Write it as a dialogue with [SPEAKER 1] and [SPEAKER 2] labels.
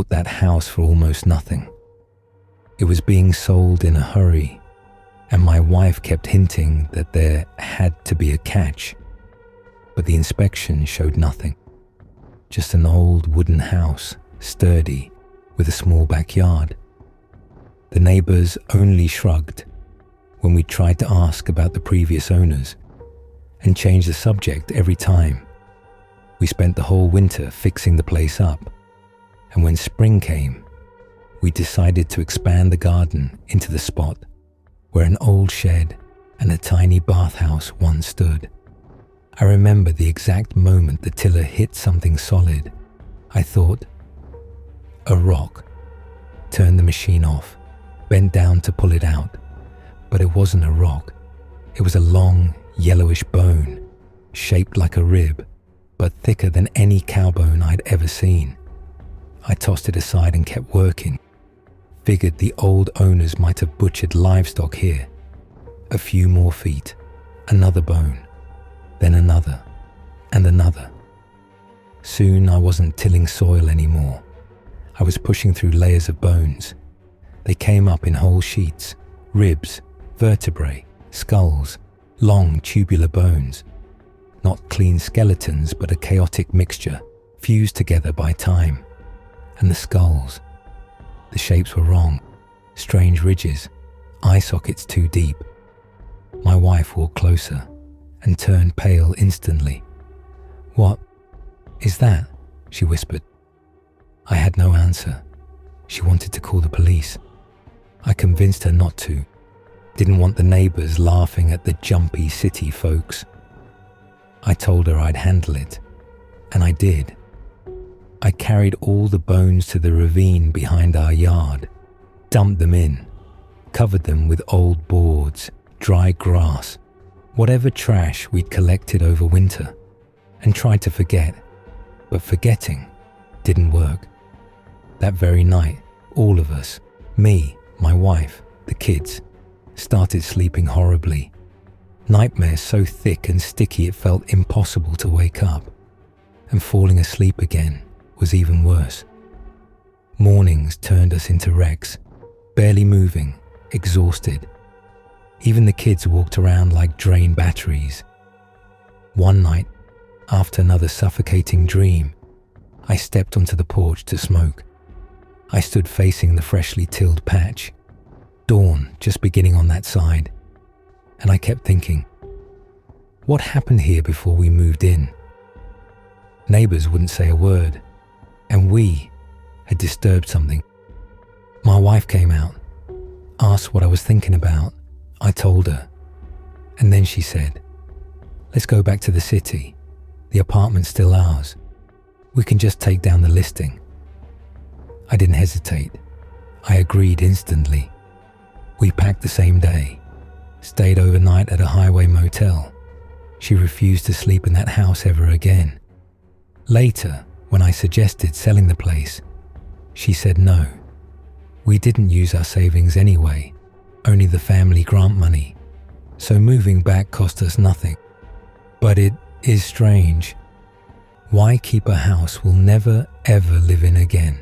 [SPEAKER 1] bought that house for almost nothing. It was being sold in a hurry, and my wife kept hinting that there had to be a catch. But the inspection showed nothing. Just an old wooden house, sturdy, with a small backyard. The neighbors only shrugged when we tried to ask about the previous owners and changed the subject every time. We spent the whole winter fixing the place up, and when spring came, we decided to expand the garden into the spot where an old shed and a tiny bathhouse once stood. I remember the exact moment the tiller hit something solid. I thought, a rock. Turned the machine off, bent down to pull it out, but it wasn't a rock. It was a long, yellowish bone, shaped like a rib, but thicker than any cow bone I'd ever seen. I tossed it aside and kept working. Figured the old owners might have butchered livestock here. A few more feet, another bone, then another, and another. Soon I wasn't tilling soil anymore. I was pushing through layers of bones. They came up in whole sheets, ribs, vertebrae, skulls, long tubular bones. Not clean skeletons, but a chaotic mixture, fused together by time. And the skulls. The shapes were wrong. Strange ridges, eye sockets too deep. My wife walked closer and turned pale instantly. "What is that?" she whispered. I had no answer. She wanted to call the police. I convinced her not to. Didn't want the neighbors laughing at the jumpy city folks. I told her I'd handle it, and I did. I carried all the bones to the ravine behind our yard, dumped them in, covered them with old boards, dry grass, whatever trash we'd collected over winter, and tried to forget. But forgetting didn't work. That very night, all of us, me, my wife, the kids, started sleeping horribly. Nightmares so thick and sticky it felt impossible to wake up, and falling asleep again was even worse. Mornings turned us into wrecks, barely moving, exhausted. Even the kids walked around like drained batteries. One night, after another suffocating dream, I stepped onto the porch to smoke. I stood facing the freshly tilled patch, dawn just beginning on that side, and I kept thinking, what happened here before we moved in? Neighbors wouldn't say a word, and we had disturbed something. My wife came out, asked what I was thinking about. I told her, and then she said, "Let's go back to the city. The apartment's still ours. We can just take down the listing." I didn't hesitate. I agreed instantly. We packed the same day, stayed overnight at a highway motel. She refused to sleep in that house ever again. Later, when I suggested selling the place, she said no. We didn't use our savings anyway, only the family grant money, so moving back cost us nothing. But it is strange. Why keep a house we'll never ever live in again?